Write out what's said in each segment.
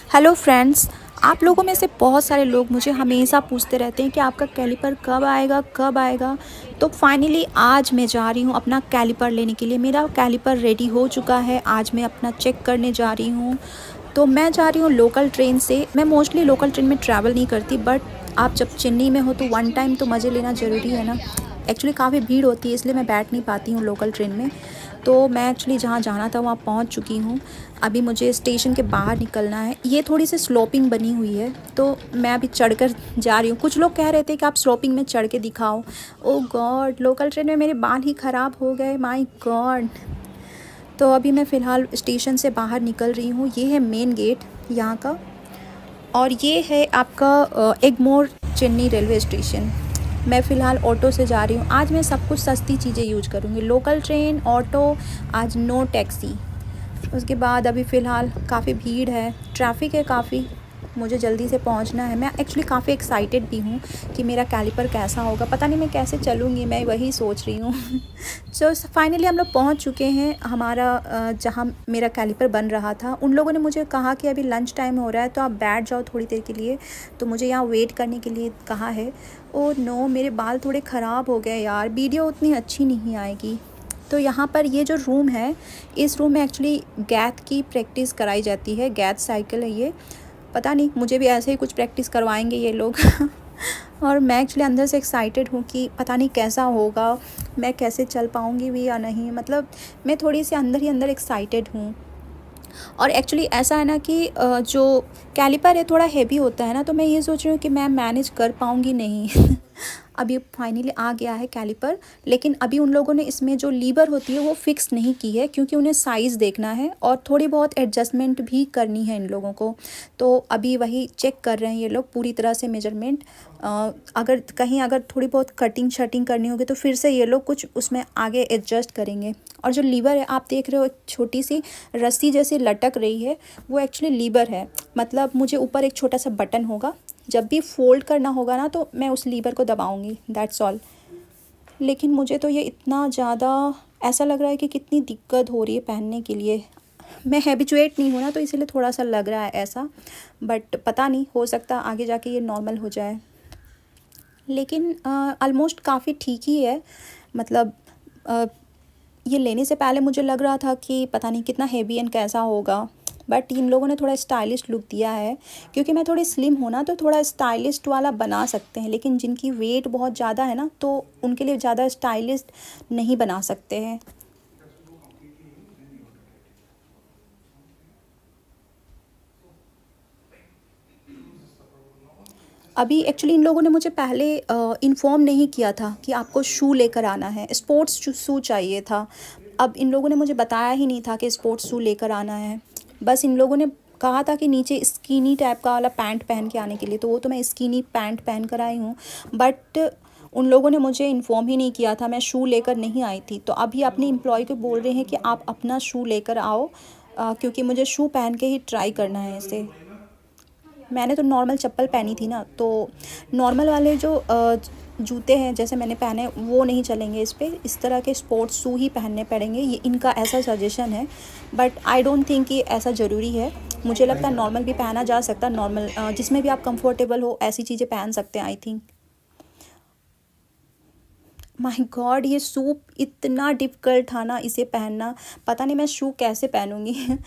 Hello friends. आप लोगों में से बहुत सारे लोग मुझे हमेशा पूछते रहते हैं कि आपका कैलिपर कब आएगा कब आएगा। तो फाइनली आज मैं जा रही हूँ अपना कैलिपर लेने के लिए। मेरा कैलिपर रेडी हो चुका है। आज मैं अपना चेक करने जा रही हूँ। तो मैं जा रही हूँ लोकल ट्रेन से। मैं मोस्टली लोकल ट्रेन में ट्रैवल नहीं करती, बट आप जब चेन्नई में हो तो वन टाइम तो मज़े लेना ज़रूरी है ना। एक्चुअली काफ़ी भीड़ होती है, इसलिए मैं बैठ नहीं पाती हूँ लोकल ट्रेन में। तो मैं एक्चुअली जहाँ जाना था वहाँ पहुँच चुकी हूँ। अभी मुझे स्टेशन के बाहर निकलना है। ये थोड़ी सी स्लोपिंग बनी हुई है, तो मैं अभी चढ़कर जा रही हूँ। कुछ लोग कह रहे थे कि आप स्लोपिंग में चढ़ के दिखाओ। ओ गॉड, लोकल ट्रेन में मेरे बाल ही ख़राब हो गए, माय गॉड। तो अभी मैं फ़िलहाल स्टेशन से बाहर निकल रही हूँ। ये है मेन गेट यहाँ का, और ये है आपका एगमोर चेन्नई रेलवे स्टेशन। मैं फ़िलहाल ऑटो से जा रही हूँ। आज मैं सब कुछ सस्ती चीज़ें यूज करूँगी, लोकल ट्रेन, ऑटो, आज नो टैक्सी। उसके बाद अभी फ़िलहाल काफ़ी भीड़ है, ट्रैफिक है काफ़ी, मुझे जल्दी से पहुंचना है। मैं एक्चुअली काफ़ी एक्साइटेड भी हूँ कि मेरा कैलिपर कैसा होगा। पता नहीं मैं कैसे चलूँगी, मैं वही सोच रही हूँ। सो फाइनली हम लोग पहुँच चुके हैं हमारा जहाँ मेरा कैलिपर बन रहा था। उन लोगों ने मुझे कहा कि अभी लंच टाइम हो रहा है तो आप बैठ जाओ थोड़ी देर के लिए, तो मुझे यहाँ वेट करने के लिए कहा है। ओ नो, मेरे बाल थोड़े ख़राब हो गए यार, वीडियो उतनी अच्छी नहीं आएगी। तो यहाँ पर ये जो रूम है, इस रूम में एक्चुअली गैथ की प्रैक्टिस कराई जाती है। गैथ साइकिल है ये। पता नहीं, मुझे भी ऐसे ही कुछ प्रैक्टिस करवाएंगे ये लोग। और मैं एक्चुअली अंदर से एक्साइटेड हूँ कि पता नहीं कैसा होगा, मैं कैसे चल पाऊँगी भी या नहीं। मतलब मैं थोड़ी सी अंदर ही अंदर एक्साइटेड हूँ। और एक्चुअली ऐसा है ना कि जो कैलिपर है थोड़ा हेवी होता है ना, तो मैं ये सोच रही हूँ कि मैं मैनेज कर पाऊँगी नहीं। अभी फाइनली आ गया है कैलिपर, लेकिन अभी उन लोगों ने इसमें जो लीवर होती है वो फिक्स नहीं की है, क्योंकि उन्हें साइज़ देखना है और थोड़ी बहुत एडजस्टमेंट भी करनी है इन लोगों को। तो अभी वही चेक कर रहे हैं ये लोग पूरी तरह से मेजरमेंट। अगर थोड़ी बहुत कटिंग शटिंग करनी होगी तो फिर से ये लोग कुछ उसमें आगे एडजस्ट करेंगे। और जो लीवर है आप देख रहे हो, एक छोटी सी रस्सी जैसी लटक रही है, वो एक्चुअली लीवर है। मतलब मुझे ऊपर एक छोटा सा बटन होगा, जब भी फोल्ड करना होगा ना तो मैं उस लीवर को दबाऊंगी, दैट्स ऑल। लेकिन मुझे तो ये इतना ज़्यादा ऐसा लग रहा है कि कितनी दिक्कत हो रही है पहनने के लिए। मैं हैबिचुएट नहीं हूँ ना, तो इसीलिए थोड़ा सा लग रहा है ऐसा, बट पता नहीं, हो सकता आगे जाके ये नॉर्मल हो जाए। लेकिन ऑलमोस्ट काफ़ी ठीक ही है। मतलब अ, ये लेने से पहले मुझे लग रहा था कि पता नहीं कितना हेवी एंड कैसा होगा, बट इन लोगों ने थोड़ा स्टाइलिश लुक दिया है। क्योंकि मैं थोड़ी स्लिम हूँ ना, तो थोड़ा स्टाइलिस्ट वाला बना सकते हैं, लेकिन जिनकी वेट बहुत ज़्यादा है ना, तो उनके लिए ज़्यादा स्टाइलिश नहीं बना सकते हैं। अभी एक्चुअली इन लोगों ने मुझे पहले इन्फॉर्म नहीं किया था कि आपको शू लेकर आना है, स्पोर्ट्स शू चाहिए था। अब इन लोगों ने मुझे बताया ही नहीं था कि स्पोर्ट्स शू लेकर आना है। बस इन लोगों ने कहा था कि नीचे स्कीनी टाइप का वाला पैंट पहन के आने के लिए, तो वो तो मैं स्कीनी पैंट पहन कर आई हूँ। बट उन लोगों ने मुझे इन्फॉर्म ही नहीं किया था, मैं शू लेकर नहीं आई थी। तो अभी अपने एम्प्लॉय को बोल रहे हैं कि आप अपना शू लेकर आओ, क्योंकि मुझे शू पहन के ही ट्राई करना है इसे। मैंने तो नॉर्मल चप्पल पहनी थी ना, तो नॉर्मल वाले जो जूते हैं जैसे मैंने पहने वो नहीं चलेंगे इस पे। इस तरह के स्पोर्ट्स शू ही पहनने पड़ेंगे, ये इनका ऐसा सजेशन है। बट आई डोंट थिंक कि ऐसा ज़रूरी है। मुझे लगता है नॉर्मल भी पहना जा सकता है, नॉर्मल जिसमें भी आप कंफर्टेबल हो ऐसी चीज़ें पहन सकते हैं आई थिंक। माय गॉड, ये शू इतना डिफ़िकल्ट था ना इसे पहनना, पता नहीं मैं शू कैसे पहनूंगी।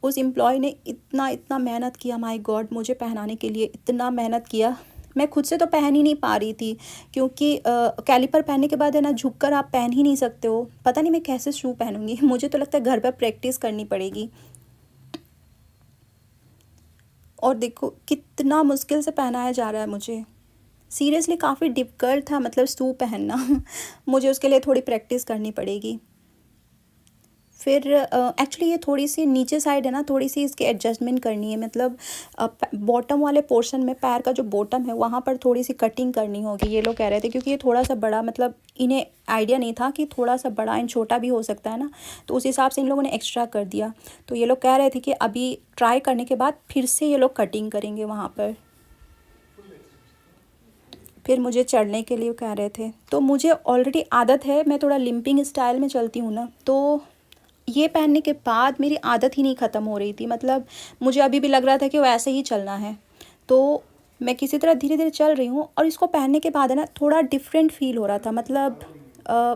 उस एम्प्लॉय ने इतना इतना मेहनत किया, माय गॉड, मुझे पहनाने के लिए इतना मेहनत किया। मैं खुद से तो पहन ही नहीं पा रही थी, क्योंकि कैलिपर पहनने के बाद है ना, झुककर आप पहन ही नहीं सकते हो। पता नहीं मैं कैसे शू पहनूंगी। मुझे तो लगता है घर पर प्रैक्टिस करनी पड़ेगी। और देखो कितना मुश्किल से पहनाया जा रहा है मुझे। सीरियसली काफ़ी डिफ़िकल्ट था, मतलब शू पहनना। मुझे उसके लिए थोड़ी प्रैक्टिस करनी पड़ेगी। फिर एक्चुअली ये थोड़ी सी नीचे साइड है ना, थोड़ी सी इसकी एडजस्टमेंट करनी है। मतलब बॉटम वाले पोर्शन में, पैर का जो बॉटम है वहाँ पर थोड़ी सी कटिंग करनी होगी, ये लोग कह रहे थे। क्योंकि ये थोड़ा सा बड़ा, मतलब इन्हें आइडिया नहीं था कि थोड़ा सा बड़ा एंड छोटा भी हो सकता है ना, तो उस हिसाब से इन लोगों ने एक्स्ट्रा कर दिया। तो ये लोग कह रहे थे कि अभी ट्राई करने के बाद फिर से ये लोग कटिंग करेंगे वहाँ पर। फिर मुझे चढ़ने के लिए कह रहे थे। तो मुझे ऑलरेडी आदत है, मैं थोड़ा लिम्पिंग स्टाइल में चलती हूँ ना, तो ये पहनने के बाद मेरी आदत ही नहीं ख़त्म हो रही थी, मतलब मुझे अभी भी लग रहा था कि वो ऐसे ही चलना है। तो मैं किसी तरह धीरे-धीरे चल रही हूँ और इसको पहनने के बाद है ना थोड़ा डिफरेंट फ़ील हो रहा था, मतलब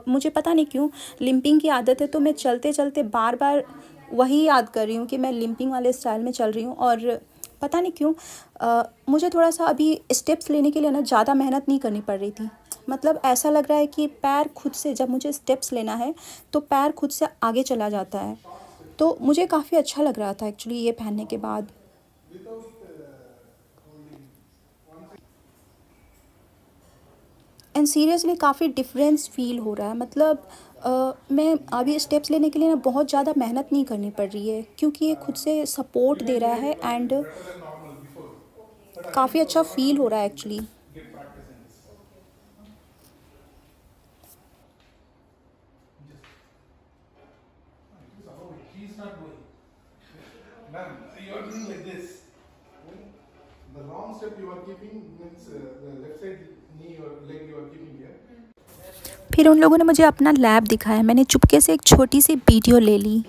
मुझे पता नहीं क्यों लिम्पिंग की आदत है, तो मैं चलते-चलते बार-बार वही याद कर रही हूँ कि मैं लिम्पिंग वाले स्टाइल में चल रही हूँ। और पता नहीं क्यों मुझे थोड़ा-सा अभी स्टेप्स लेने के लिए ना ज़्यादा मेहनत नहीं करनी पड़ रही थी। मतलब ऐसा लग रहा है कि पैर खुद से, जब मुझे स्टेप्स लेना है तो पैर खुद से आगे चला जाता है। तो मुझे काफ़ी अच्छा लग रहा था एक्चुअली ये पहनने के बाद। एंड सीरियसली काफ़ी डिफरेंस फ़ील हो रहा है, मतलब मैं अभी स्टेप्स लेने के लिए ना बहुत ज़्यादा मेहनत नहीं करनी पड़ रही है, क्योंकि ये खुद से सपोर्ट दे रहा है एंड काफ़ी अच्छा फ़ील हो रहा है actually. He's not going. Ma'am, you are doing like this. The wrong step you are keeping means the left side knee or leg you are keeping here. फिर उन लोगों ने मुझे अपना लैब दिखाया, मैंने चुपके से एक छोटी सी वीडियो ले ली।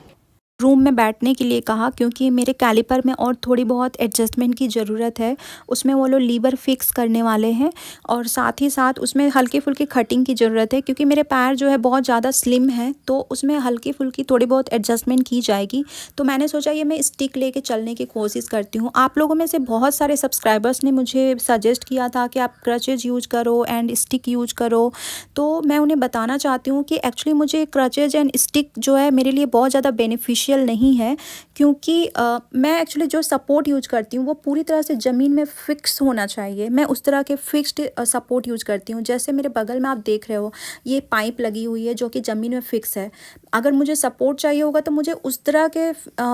रूम में बैठने के लिए कहा, क्योंकि मेरे कैलिपर में और थोड़ी बहुत एडजस्टमेंट की ज़रूरत है। उसमें वो लोग लीवर फिक्स करने वाले हैं और साथ ही साथ उसमें हल्की फुल्की कटिंग की ज़रूरत है, क्योंकि मेरे पैर जो है बहुत ज़्यादा स्लिम है, तो उसमें हल्की फुल्की थोड़ी बहुत एडजस्टमेंट की जाएगी। तो मैंने सोचा ये मैं स्टिक लेके चलने की कोशिश करती हूँ। आप लोगों में से बहुत सारे सब्सक्राइबर्स ने मुझे सजेस्ट किया था कि आप क्रचेज़ यूज करो एंड स्टिक यूज करो। तो मैं उन्हें बताना चाहती हूँ कि एक्चुअली मुझे क्रचेज़ एंड स्टिक जो है मेरे लिए बहुत ज़्यादा बेनिफिशियल नहीं है, क्योंकि मैं एक्चुअली जो सपोर्ट यूज़ करती हूँ वो पूरी तरह से ज़मीन में फ़िक्स होना चाहिए। मैं उस तरह के फ़िक्स्ड सपोर्ट यूज़ करती हूँ। जैसे मेरे बगल में आप देख रहे हो ये पाइप लगी हुई है जो कि ज़मीन में फ़िक्स है। अगर मुझे सपोर्ट चाहिए होगा तो मुझे उस तरह के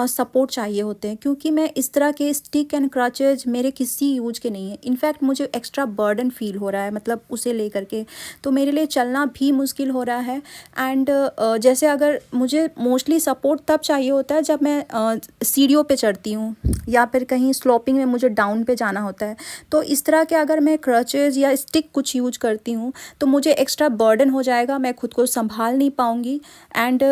सपोर्ट चाहिए होते हैं, क्योंकि मैं इस तरह के स्टिक एंड क्रचेज मेरे किसी यूज के नहीं है। इनफैक्ट मुझे एक्स्ट्रा बर्डन फ़ील हो रहा है, मतलब उसे लेकर के तो मेरे लिए चलना भी मुश्किल हो रहा है। एंड जैसे अगर मुझे मोस्टली सपोर्ट तब चाहिए होता है जब मैं सीढ़ियों पे चढ़ती हूँ या फिर कहीं स्लोपिंग में मुझे डाउन पे जाना होता है। तो इस तरह के अगर मैं क्रचेज़ या स्टिक कुछ यूज करती हूँ तो मुझे एक्स्ट्रा बर्डन हो जाएगा, मैं खुद को संभाल नहीं पाऊँगी। एंड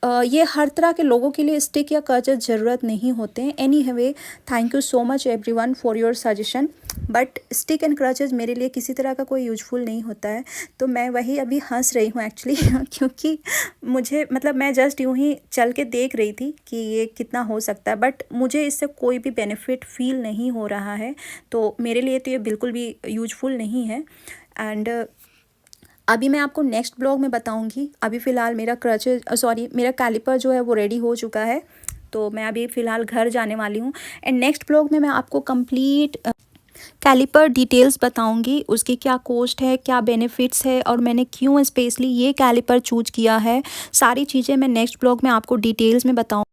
ये हर तरह के लोगों के लिए स्टिक या क्रचेज़ ज़रूरत नहीं होते हैं। Anyway, thank you so much everyone for your suggestion. But stick and crutches मेरे लिए किसी तरह का कोई यूजफुल नहीं होता है। तो मैं वही अभी हंस रही हूँ एक्चुअली क्योंकि मुझे, मतलब मैं जस्ट यूँ ही चल के देख रही थी कि ये कितना हो सकता है, बट मुझे इससे कोई भी बेनिफिट फ़ील नहीं हो रहा है। तो मेरे लिए तो ये बिल्कुल भी यूजफुल नहीं है। एंड अभी मैं आपको नेक्स्ट ब्लॉग में बताऊंगी। अभी फ़िलहाल मेरा मेरा कैलिपर जो है वो रेडी हो चुका है, तो मैं अभी फ़िलहाल घर जाने वाली हूँ। एंड नेक्स्ट ब्लॉग में मैं आपको कंप्लीट कैलिपर डिटेल्स बताऊंगी, उसकी क्या कॉस्ट है, क्या बेनिफिट्स है और मैंने क्यों स्पेशली ये कैलिपर चूज किया है। सारी चीज़ें मैं नेक्स्ट ब्लॉग में आपको डिटेल्स में बताऊँ।